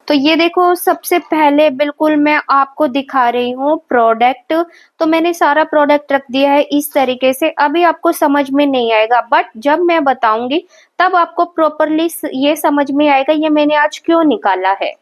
तो ये देखो, सबसे पहले बिल्कुल मैं आपको दिखा रही हूँ प्रोडक्ट। तो मैंने सारा प्रोडक्ट रख दिया है इस तरीके से। अभी आपको समझ में नहीं आएगा, बट जब मैं बताऊंगी तब आपको प्रॉपरली ये समझ में आएगा ये मैंने आज क्यों निकाला है।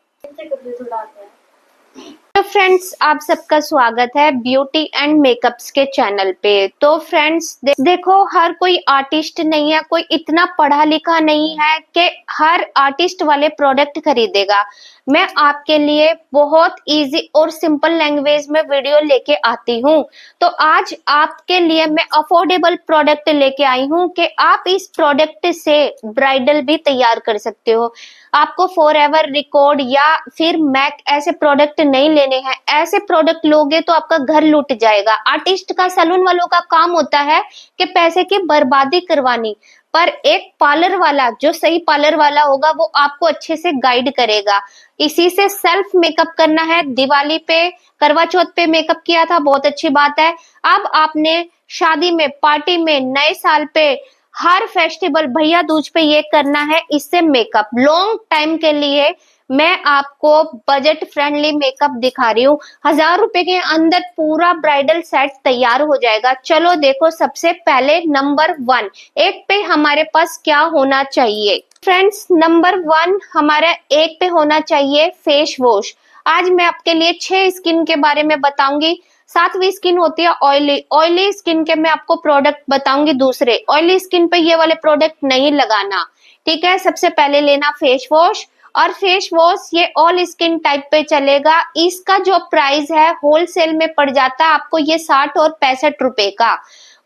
तो फ्रेंड्स, आप सबका स्वागत है ब्यूटी एंड मेकअप्स के चैनल पे। तो फ्रेंड्स देखो, हर कोई आर्टिस्ट नहीं है, कोई इतना पढ़ा लिखा नहीं है कि हर आर्टिस्ट वाले प्रोडक्ट खरीदेगा। मैं आपके लिए बहुत इजी और सिंपल लैंग्वेज में वीडियो लेके आती हूँ। तो आज आपके लिए मैं अफोर्डेबल प्रोडक्ट लेके आई हूँ कि आप इस प्रोडक्ट से ब्राइडल भी तैयार कर सकते हो। आपको फॉरएवर रिकॉर्ड या फिर मैक ऐसे प्रोडक्ट नहीं लेने हैं। ऐसे प्रोडक्ट लोगे तो आपका घर लूट जाएगा। आर्टिस्ट का, सैलून वालों का काम होता है कि पैसे की बर्बादी करवानी, पर एक पार्लर वाला, जो सही पार्लर वाला होगा, वो आपको अच्छे से गाइड करेगा। इसी से सेल्फ मेकअप करना है। दिवाली पे, करवा चौथ पे मेकअप किया था, बहुत अच्छी बात है। अब आपने शादी में, पार्टी में, नए साल पे, हर फेस्टिवल, भैया दूज पे ये करना है। इससे मेकअप लॉन्ग टाइम के लिए मैं आपको बजट फ्रेंडली मेकअप दिखा रही हूँ। 1000 रुपए के अंदर पूरा ब्राइडल सेट तैयार हो जाएगा। चलो देखो, सबसे पहले नंबर 1, एक पे हमारे पास क्या होना चाहिए फ्रेंड्स। नंबर 1 हमारा एक पे होना चाहिए फेस वॉश। आज मैं आपके लिए 6 स्किन के बारे में बताऊंगी। 7वीं स्किन होती है ऑयली। ऑयली स्किन के मैं आपको प्रोडक्ट बताऊंगी दूसरे। ऑयली स्किन पे ये वाले प्रोडक्ट नहीं लगाना, ठीक है। सबसे पहले लेना फेस वॉश, और फेस वॉश ये ऑल स्किन टाइप पे चलेगा। इसका जो प्राइस है होलसेल में पड़ जाता है आपको ये 60 और 65 रुपए का,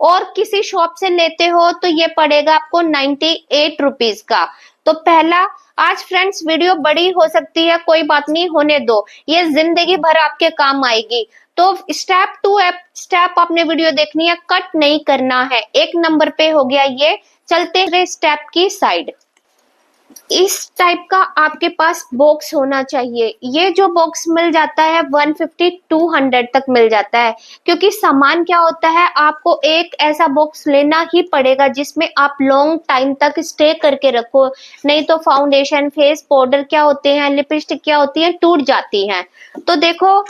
और किसी शॉप से लेते हो तो ये पड़ेगा आपको 98 रुपीज का। तो पहला, आज फ्रेंड्स वीडियो बड़ी हो सकती है, कोई बात नहीं, होने दो, ये जिंदगी भर आपके काम आएगी। तो स्टेप टू स्टेप आपने वीडियो देखनी है, कट नहीं करना है। एक नंबर पे हो गया ये। चलते हैं स्टेप की साइड। इस टाइप का आपके पास बॉक्स होना चाहिए। ये जो बॉक्स मिल जाता है 150-200 तक मिल जाता है, क्योंकि सामान क्या होता है, आपको एक ऐसा बॉक्स लेना ही पड़ेगा जिसमें आप लॉन्ग टाइम तक स्टे करके रखो। नहीं तो फाउंडेशन, फेस पाउडर क्या होते हैं, लिपस्टिक क्या होती है, टूट जाती हैं। तो देखो,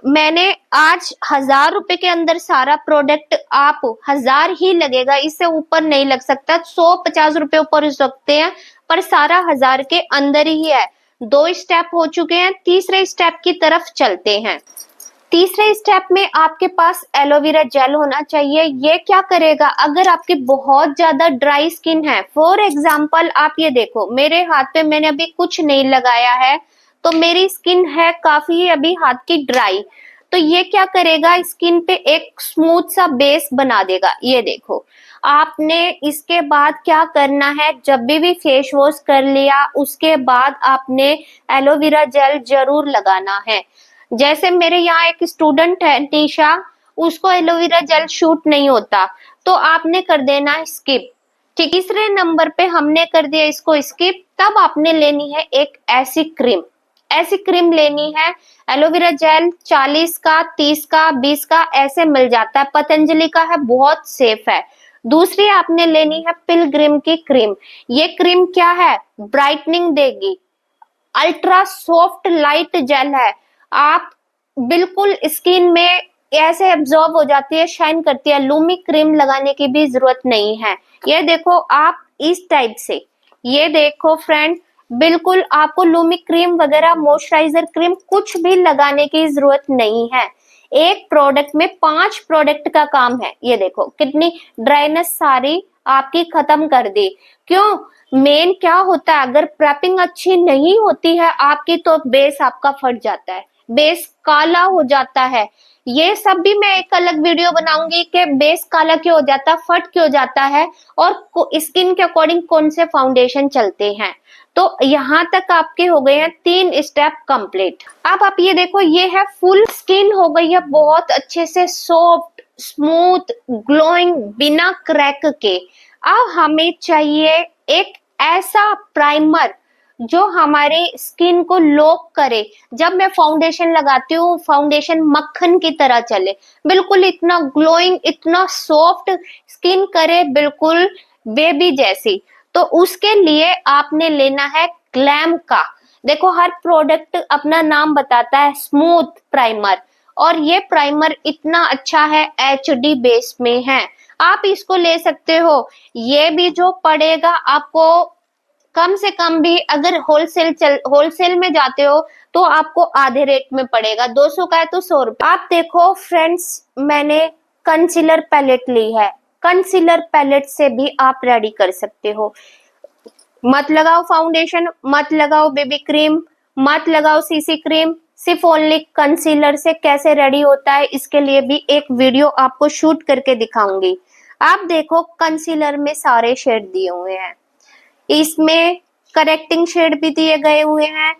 मैंने आज 1000 रुपए के अंदर सारा प्रोडक्ट, आप 1000 ही लगेगा, इससे ऊपर नहीं लग सकता। 150 रुपए ऊपर हो सकते हैं, पर सारा 1000 के अंदर ही है। 2 स्टेप हो चुके हैं, तीसरे स्टेप की तरफ चलते हैं। तीसरे स्टेप में आपके पास एलोवेरा जेल होना चाहिए। ये क्या करेगा, अगर आपकी बहुत ज्यादा ड्राई स्किन है, फॉर एग्जाम्पल आप ये देखो, मेरे हाथ पे मैंने अभी कुछ नहीं लगाया है, तो मेरी स्किन है काफी अभी हाथ की ड्राई। तो ये क्या करेगा, स्किन पे एक स्मूथ सा बेस बना देगा। ये देखो, आपने इसके बाद क्या करना है, जब भी फेस वॉश कर लिया उसके बाद आपने एलोवेरा जेल जरूर लगाना है। जैसे मेरे यहाँ एक स्टूडेंट है निशा, उसको एलोवेरा जेल शूट नहीं होता, तो आपने कर देना स्किप। ठीक, तीसरे नंबर पे हमने कर दिया इसको स्किप। तब आपने लेनी है एक ऐसी क्रीम, ऐसी क्रीम लेनी है। एलोवेरा जेल 40 का, 30 का, 20 का ऐसे मिल जाता है। पतंजलि का है, बहुत सेफ है। दूसरी आपने लेनी है पिलग्रिम की क्रीम। ये क्रीम क्या है, ब्राइटनिंग देगी। अल्ट्रा सॉफ्ट लाइट जेल है, आप बिल्कुल स्किन में ऐसे एब्जॉर्ब हो जाती है, शाइन करती है। लूमी क्रीम लगाने की भी जरूरत नहीं है। ये देखो आप इस टाइप से, ये देखो फ्रेंड, बिल्कुल आपको लूमी क्रीम वगैरह, मॉइस्चराइजर क्रीम कुछ भी लगाने की जरूरत नहीं है। एक प्रोडक्ट में 5 प्रोडक्ट का काम है। ये देखो कितनी ड्राइनेस सारी आपकी खत्म कर दी। क्यों, मेन क्या होता है, अगर प्रेपिंग अच्छी नहीं होती है आपकी, तो बेस आपका फट जाता है, बेस काला हो जाता है। ये सब भी मैं एक अलग वीडियो बनाऊंगी कि बेस काला क्यों हो जाता है, फट क्यों जाता है, और स्किन के अकॉर्डिंग कौन से फाउंडेशन चलते हैं। तो यहाँ तक आपके हो गए हैं 3 स्टेप कंप्लीट। अब आप ये देखो, ये है फुल स्किन हो गई है बहुत अच्छे से सॉफ्ट, स्मूथ, ग्लोइंग, बिना क्रैक के। अब हमें चाहिए एक ऐसा प्राइमर जो हमारे स्किन को लॉक करे। जब मैं फाउंडेशन लगाती हूँ, फाउंडेशन मक्खन की तरह चले, बिल्कुल इतना ग्लोइंग, इतना सॉफ्ट स्किन करे, बिल्कुल बेबी जैसी। तो उसके लिए आपने लेना है ग्लैम का। देखो हर प्रोडक्ट अपना नाम बताता है, स्मूथ प्राइमर, और ये प्राइमर इतना अच्छा है, एचडी बेस में है, आप इसको ले सकते हो। ये भी जो पड़ेगा आपको कम से कम भी, अगर होलसेल में जाते हो तो आपको आधे रेट में पड़ेगा, 200 का है तो 100 रुपए। आप देखो फ्रेंड्स, मैंने कंसीलर पैलेट ली है, कंसीलर पैलेट से भी आप रेडी कर सकते हो। मत लगाओ फाउंडेशन, मत लगाओ बेबी क्रीम, मत लगाओ सीसी क्रीम, सिर्फ ओनली कंसीलर से कैसे रेडी होता है, इसके लिए भी एक वीडियो आपको शूट करके दिखाऊंगी। आप देखो कंसीलर में सारे शेड दिए हुए हैं, इसमें करेक्टिंग शेड भी दिए गए हुए हैं,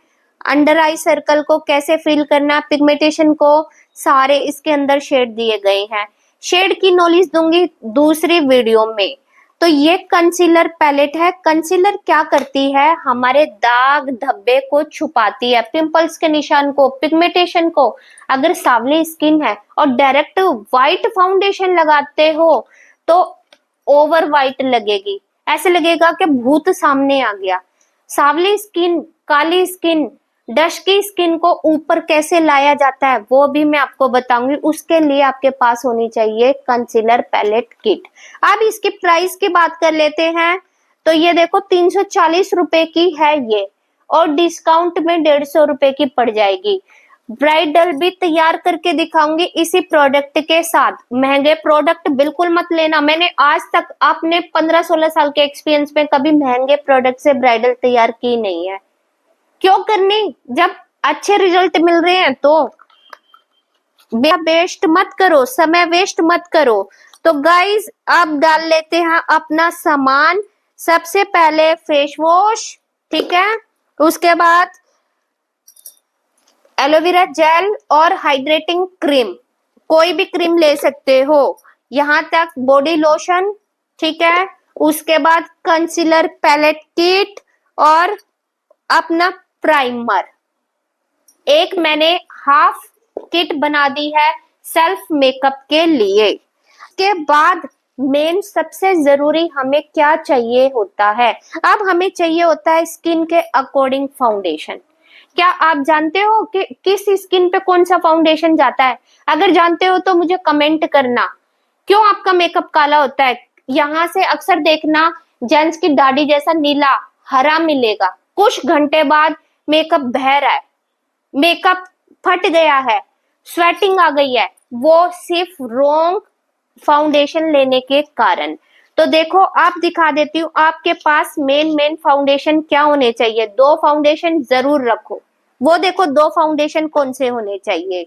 अंडर आई सर्कल को कैसे फिल करना, पिगमेंटेशन को, सारे इसके अंदर शेड दिए गए हैं। शेड की नॉलेज दूंगी दूसरी वीडियो में। तो ये कंसीलर पैलेट है। कंसीलर क्या करती है, हमारे दाग धब्बे को छुपाती है, पिंपल्स के निशान को, पिगमेंटेशन को। अगर सावली स्किन है और डायरेक्ट व्हाइट फाउंडेशन लगाते हो तो ओवर व्हाइट लगेगी, ऐसे लगेगा कि भूत सामने आ गया। सावली स्किन, काली स्किन, डस्की स्किन को ऊपर कैसे लाया जाता है वो भी मैं आपको बताऊंगी। उसके लिए आपके पास होनी चाहिए कंसीलर पैलेट किट। अब इसकी प्राइस की बात कर लेते हैं। तो ये देखो 340 रुपए की है ये, और डिस्काउंट में 150 रुपए की पड़ जाएगी। ब्राइडल भी तैयार करके दिखाऊंगी इसी प्रोडक्ट के साथ। महंगे प्रोडक्ट बिल्कुल मत लेना। मैंने आज तक अपने 15-16 साल के एक्सपीरियंस में कभी महंगे प्रोडक्ट से ब्राइडल तैयार की नहीं है। क्यों करनी, जब अच्छे रिजल्ट मिल रहे हैं तो वेस्ट मत करो, समय वेस्ट मत करो। तो गाइज अब डाल लेते हैं अपना सामान। सबसे पहले फेस वॉश, ठीक है, उसके बाद एलोवेरा जेल और हाइड्रेटिंग क्रीम, कोई भी क्रीम ले सकते हो, यहाँ तक बॉडी लोशन, ठीक है। उसके बाद कंसीलर पैलेट किट और अपना प्राइमर। एक मैंने हाफ किट बना दी है सेल्फ मेकअप के लिए। के बाद मेन सबसे जरूरी हमें क्या चाहिए होता है, अब हमें चाहिए होता है स्किन के अकॉर्डिंग फाउंडेशन। क्या आप जानते हो कि किस स्किन पे कौन सा फाउंडेशन जाता है? अगर जानते हो तो मुझे कमेंट करना। क्यों आपका मेकअप काला होता है? यहाँ से अक्सर देखना जेंट्स की दाढ़ी जैसा नीला हरा मिलेगा, कुछ घंटे बाद मेकअप बह रहा है, मेकअप फट गया है, स्वेटिंग आ गई है, वो सिर्फ रॉन्ग फाउंडेशन लेने के कारण। तो देखो आप दिखा देती हूँ आपके पास मेन फाउंडेशन क्या होने चाहिए। 2 फाउंडेशन जरूर रखो। वो देखो 2 फाउंडेशन कौन से होने चाहिए।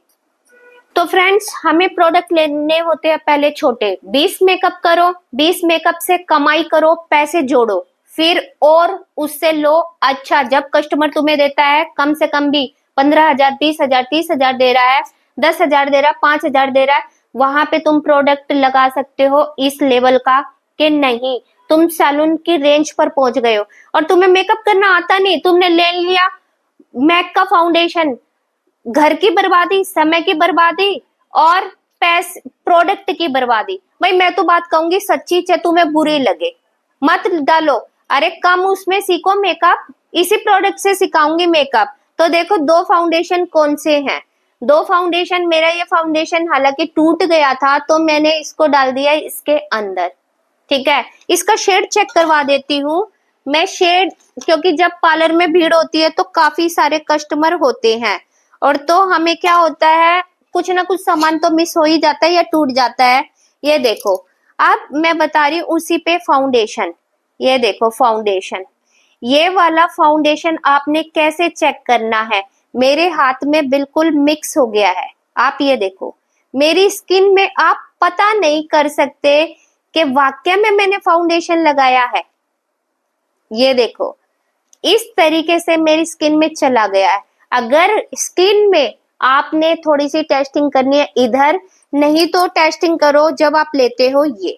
तो फ्रेंड्स हमें प्रोडक्ट लेने होते हैं पहले छोटे। 20 मेकअप करो, 20 मेकअप से कमाई करो, पैसे जोड़ो, फिर और उससे लो। अच्छा, जब कस्टमर तुम्हें देता है कम से कम भी 15,000, 20,000, 30,000 दे रहा है, 10,000 दे रहा है, 5,000 दे रहा है, वहां पे तुम प्रोडक्ट लगा सकते हो इस लेवल का कि नहीं तुम सैलून की रेंज पर पहुंच गए हो और तुम्हें मेकअप करना आता नहीं, तुमने ले लिया मैक का फाउंडेशन। घर की बर्बादी, समय की बर्बादी और पैसे, प्रोडक्ट की बर्बादी। भाई मैं तो बात कहूंगी सच्ची, चाहे तुम्हें बुरी लगे मत डालो। अरे कम उसमें सीखो मेकअप, इसी प्रोडक्ट से सिखाऊंगी मेकअप। तो देखो 2 फाउंडेशन कौन से हैं। 2 फाउंडेशन, मेरा ये फाउंडेशन हालांकि टूट गया था तो मैंने इसको डाल दिया इसके अंदर, ठीक है। इसका शेड चेक करवा देती हूँ मैं। शेड, क्योंकि जब पार्लर में भीड़ होती है तो काफी सारे कस्टमर होते हैं और तो हमें क्या होता है, कुछ ना कुछ सामान तो मिस हो ही जाता है या टूट जाता है। ये देखो अब मैं बता रही हूँ उसी पे फाउंडेशन। ये देखो फाउंडेशन, ये वाला फाउंडेशन आपने कैसे चेक करना है। मेरे हाथ में बिल्कुल मिक्स हो गया है, आप ये देखो मेरी स्किन में आप पता नहीं कर सकते कि वाकई में मैंने फाउंडेशन लगाया है। ये देखो इस तरीके से मेरी स्किन में चला गया है। अगर स्किन में आपने थोड़ी सी टेस्टिंग करनी है इधर, नहीं तो टेस्टिंग करो जब आप लेते हो ये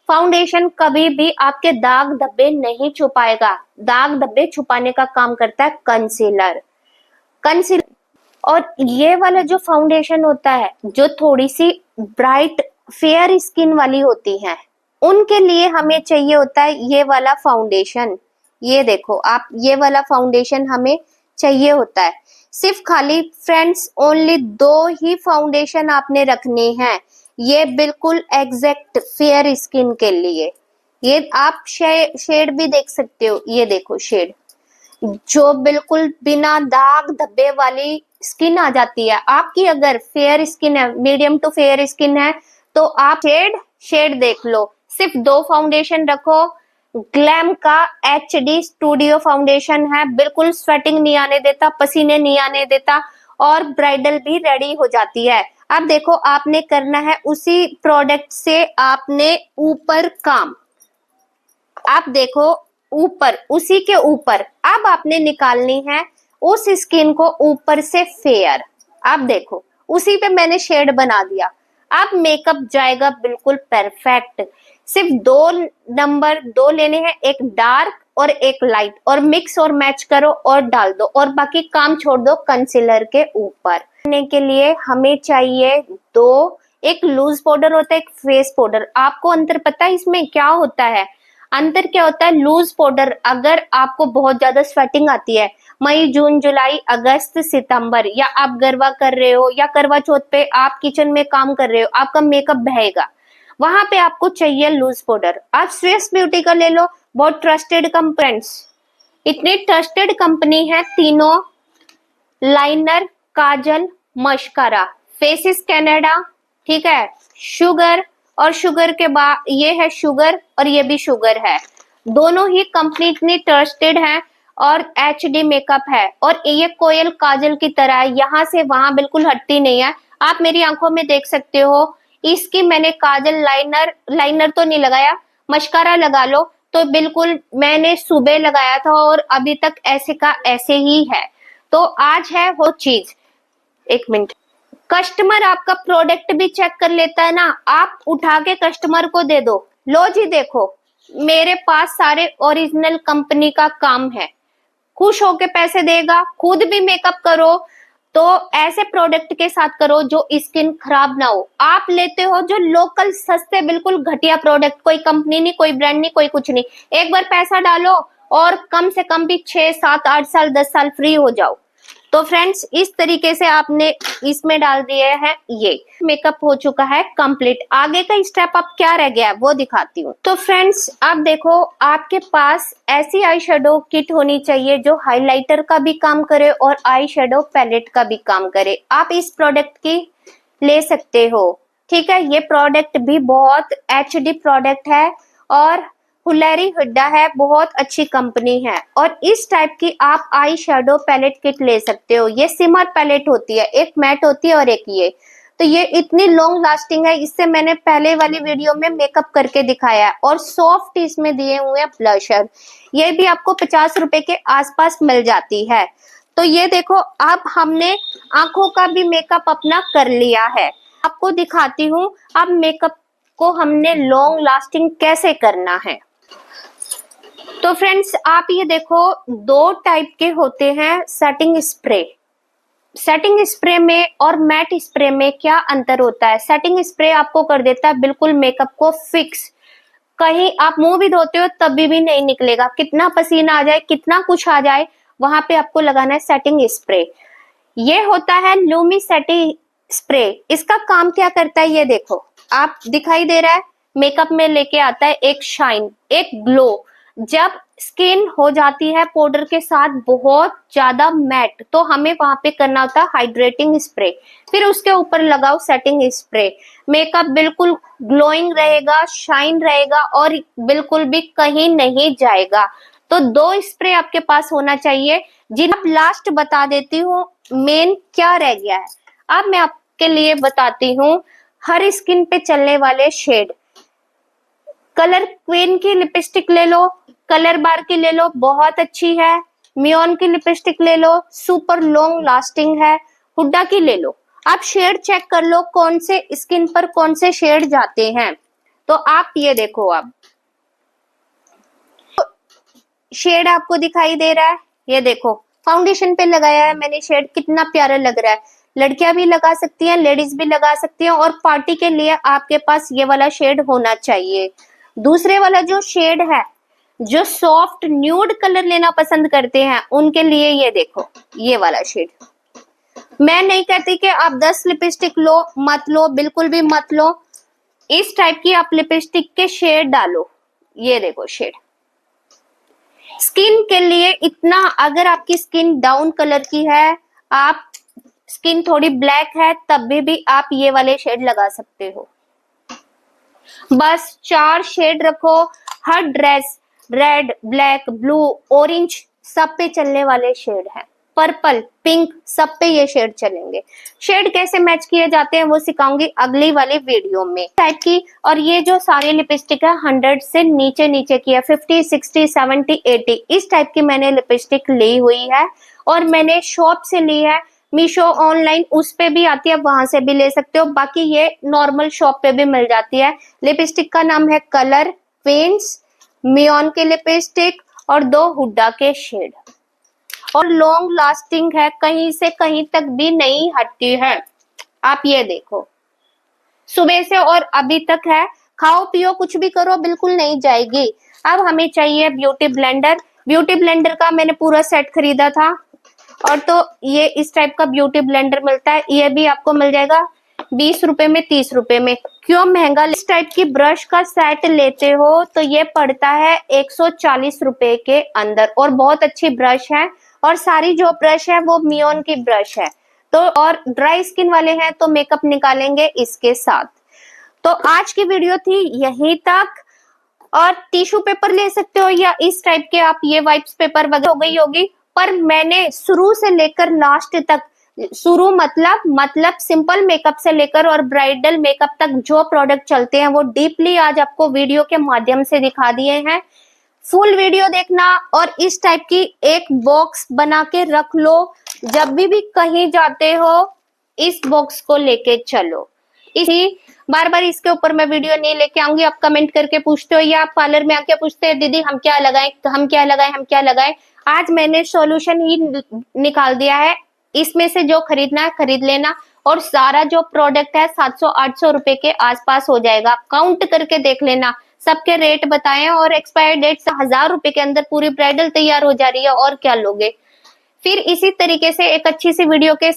फाउंडेशन। कभी भी आपके दाग धब्बे नहीं छुपाएगा, दाग धब्बे छुपाने का काम करता है कंसीलर। और ये वाला जो फाउंडेशन होता है, जो थोड़ी सी ब्राइट फेयर स्किन वाली होती है, उनके लिए हमें चाहिए होता है ये वाला फाउंडेशन। ये देखो आप, ये वाला फाउंडेशन हमें चाहिए होता है। सिर्फ खाली फ्रेंड्स ओनली 2 ही फाउंडेशन आपने रखने हैं, ये बिल्कुल एग्जैक्ट फेयर स्किन के लिए। ये आप शेड भी देख सकते हो, ये देखो शेड जो बिल्कुल बिना दाग धब्बे वाली स्किन आ जाती है। आपकी अगर फेयर स्किन है, मीडियम टू फेयर स्किन है, तो आप शेड देख लो। सिर्फ 2 फाउंडेशन रखो। ग्लैम का HD स्टूडियो फाउंडेशन है, बिल्कुल स्वेटिंग नहीं आने देता, पसीने नहीं आने देता और ब्राइडल भी रेडी हो जाती है। अब देखो आपने करना है उसी प्रोडक्ट से आपने ऊपर काम, आप देखो ऊपर, उसी के ऊपर अब आपने निकालनी है उस स्किन को ऊपर से फेयर। आप देखो उसी पे मैंने शेड बना दिया। अब मेकअप जाएगा बिल्कुल परफेक्ट। सिर्फ 2 नंबर 2 लेने हैं, एक डार्क और एक लाइट, और मिक्स और मैच करो और डाल दो और बाकी काम छोड़ दो कंसीलर के ऊपर। करने के लिए हमें चाहिए 2, एक लूज पाउडर होता है, एक फेस पाउडर। आपको अंतर पता है इसमें क्या होता है? अंतर क्या होता है? लूज पाउडर अगर आपको बहुत ज्यादा स्वेटिंग आती है, मई जून जुलाई अगस्त सितंबर, या आप गरबा कर रहे हो या करवा चौथ पे आप किचन में काम कर रहे हो, आपका मेकअप बहेगा, वहां पे आपको चाहिए लूज पाउडर। आप स्विस ब्यूटी का ले लो, बहुत ट्रस्टेड कंपनीज, इतनी ट्रस्टेड कंपनी है तीनों, लाइनर, काजल, मस्कारा, फेसिस कनाडा, ठीक है, शुगर, और शुगर के बाद ये है शुगर और ये भी शुगर है। दोनों ही कंपनी इतनी ट्रस्टेड है और HD मेकअप है, और ये कोयल काजल की तरह है, यहाँ से वहां बिल्कुल हटती नहीं है। आप मेरी आंखों में देख सकते हो, इसकी मैंने काजल लाइनर तो नहीं लगाया, मस्कारा लगा लो, तो बिल्कुल मैंने सुबह लगाया था और अभी तक ऐसे का ऐसे ही है। तो आज है वो चीज। एक मिनट, कस्टमर आपका प्रोडक्ट भी चेक कर लेता है ना, आप उठा के कस्टमर को दे दो, लो जी देखो मेरे पास सारे ओरिजिनल कंपनी का काम है, खुश होके पैसे देगा। खुद भी मेकअप करो तो ऐसे प्रोडक्ट के साथ करो जो स्किन खराब ना हो। आप लेते हो जो लोकल सस्ते बिल्कुल घटिया प्रोडक्ट, कोई कंपनी नहीं, कोई ब्रांड नहीं, कोई कुछ नहीं, एक बार पैसा डालो और कम से कम भी 6, 7, 8 साल 10 साल फ्री हो जाओ। तो फ्रेंड्स इस तरीके से आपने इसमें डाल दिए हैं, ये मेकअप हो चुका है कंप्लीट। आगे का स्टेप अब क्या रह गया है वो दिखाती हूँ। तो फ्रेंड्स आप देखो, आपके पास ऐसी आई शेडो किट होनी चाहिए जो हाइलाइटर का भी काम करे और आई शेडो पैलेट का भी काम करे। आप इस प्रोडक्ट की ले सकते हो, ठीक है। ये प्रोडक्ट भी बहुत HD प्रोडक्ट है और हुलेरी हुड्डा है, बहुत अच्छी कंपनी है। और इस टाइप की आप आई शेडो पैलेट किट ले सकते हो। ये सिमर पैलेट होती है, एक मैट होती है और एक ये। तो ये इतनी लॉन्ग लास्टिंग है, इससे मैंने पहले वाली वीडियो में मेकअप करके दिखाया है। और सॉफ्ट इसमें दिए हुए हैं ब्लशर, ये भी आपको 50 रुपए के आसपास मिल जाती है। तो ये देखो अब हमने आंखों का भी मेकअप अपना कर लिया है। आपको दिखाती हूँ अब मेकअप को हमने लॉन्ग लास्टिंग कैसे करना है। तो फ्रेंड्स आप ये देखो, 2 टाइप के होते हैं सेटिंग स्प्रे। सेटिंग स्प्रे में और मैट स्प्रे में क्या अंतर होता है? सेटिंग स्प्रे आपको कर देता है बिल्कुल मेकअप को फिक्स, कहीं आप मुंह भी धोते हो तभी भी नहीं निकलेगा, कितना पसीना आ जाए कितना कुछ आ जाए वहां पे आपको लगाना है सेटिंग स्प्रे। ये होता है लूमी सेटिंग स्प्रे। इसका काम क्या करता है ये देखो, आप दिखाई दे रहा है, मेकअप में लेके आता है एक शाइन, एक ग्लो। जब स्किन हो जाती है पाउडर के साथ बहुत ज्यादा मैट, तो हमें वहां पे करना होता है हाइड्रेटिंग स्प्रे, फिर उसके ऊपर लगाओ सेटिंग स्प्रे। मेकअप बिल्कुल ग्लोइंग रहेगा, शाइन रहेगा और बिल्कुल भी कहीं नहीं जाएगा। तो 2 स्प्रे आपके पास होना चाहिए, जिन्हें आप लास्ट बता देती हूँ मेन क्या रह गया है। अब मैं आपके लिए बताती हूँ हर स्किन पे चलने वाले शेड। कलर क्वीन की लिपस्टिक ले लो, कलर बार की ले लो, बहुत अच्छी है। मियोन की लिपस्टिक ले लो, सुपर लॉन्ग लास्टिंग है। हुड्डा की ले लो। आप शेड चेक कर लो कौन से स्किन पर कौन से शेड जाते हैं। तो आप ये देखो, अब शेड आपको दिखाई दे रहा है, ये देखो फाउंडेशन पे लगाया है मैंने शेड, कितना प्यारा लग रहा है। लड़कियां भी लगा सकती हैं, लेडीज भी लगा सकती हैं, और पार्टी के लिए आपके पास ये वाला शेड होना चाहिए। दूसरे वाला जो शेड है जो सॉफ्ट न्यूड कलर लेना पसंद करते हैं उनके लिए ये देखो, ये वाला शेड। मैं नहीं कहती कि आप 10 लिपस्टिक लो, मत लो, बिल्कुल भी मत लो। इस टाइप की आप लिपस्टिक के शेड डालो। ये देखो शेड। स्किन के लिए इतना, अगर आपकी स्किन डाउन कलर की है, आप स्किन थोड़ी ब्लैक है, तब भी आप ये वाले शेड लगा सकते हो। बस 4 शेड रखो। हर dress red, black, blue, orange सब पे चलने वाले शेड है। पर्पल, पिंक सब पे ये शेड चलेंगे। शेड कैसे मैच किए जाते हैं वो सिखाऊंगी अगली वाली वीडियो में टाइप की। और ये जो सारी लिपस्टिक है 100 से नीचे नीचे की है, 50, 60, 70, 80 इस टाइप की मैंने लिपस्टिक ली हुई है। और मैंने शॉप से ली है, मीशो ऑनलाइन उस पे भी आती है, वहां से भी ले सकते हो। बाकी ये नॉर्मल शॉप पे भी मिल जाती है। लिपस्टिक का नाम है कलर पेंट्स, मियोन के लिपस्टिक और 2 हुड्डा के शेड। और लॉन्ग लास्टिंग है, कहीं से कहीं तक भी नहीं हटती है। आप ये देखो, सुबह से और अभी तक है, खाओ पियो कुछ भी करो बिल्कुल नहीं जाएगी। अब हमें चाहिए ब्यूटी ब्लेंडर। ब्यूटी ब्लेंडर का मैंने पूरा सेट खरीदा था। और तो ये इस टाइप का ब्यूटी ब्लेंडर मिलता है, ये भी आपको मिल जाएगा 20 रुपए में, 30 रुपए में। क्यों महंगा? इस टाइप की ब्रश का सेट लेते हो तो ये पड़ता है 140 रुपए के अंदर। और बहुत अच्छी ब्रश है, और सारी जो ब्रश है वो मियोन की ब्रश है। तो और ड्राई स्किन वाले हैं तो मेकअप निकालेंगे इसके साथ। तो आज की वीडियो थी यहीं तक। और टिश्यू पेपर ले सकते हो, या इस टाइप के आप ये वाइप्स पेपर वगैरह हो गई होगी। पर मैंने शुरू से लेकर लास्ट तक, शुरू मतलब सिंपल मेकअप से लेकर और ब्राइडल मेकअप तक जो प्रोडक्ट चलते हैं वो डीपली आज आपको वीडियो के माध्यम से दिखा दिए हैं। फुल वीडियो देखना और इस टाइप की एक बॉक्स बना के रख लो। जब भी कहीं जाते हो इस बॉक्स को लेके चलो। इसी बार बार इसके ऊपर मैं वीडियो नहीं लेके आऊंगी। आप कमेंट करके पूछते हो, या आप पार्लर में आके पूछते हैं दीदी हम क्या लगाएं, हम क्या लगाएं, हम क्या लगाएं। आज मैंने सॉल्यूशन ही निकाल दिया है। इसमें से जो खरीदना है खरीद लेना। और सारा जो प्रोडक्ट है 700-800 रुपए के आसपास हो जाएगा। काउंट करके देख लेना, सबके रेट बताएं। और एक्सपायर डेट से 1000 रुपए के अंदर पूरी ब्राइडल तैयार हो जा रही है, और क्या लोगे। फिर इसी तरीके से एक अच्छी सी वीडियो के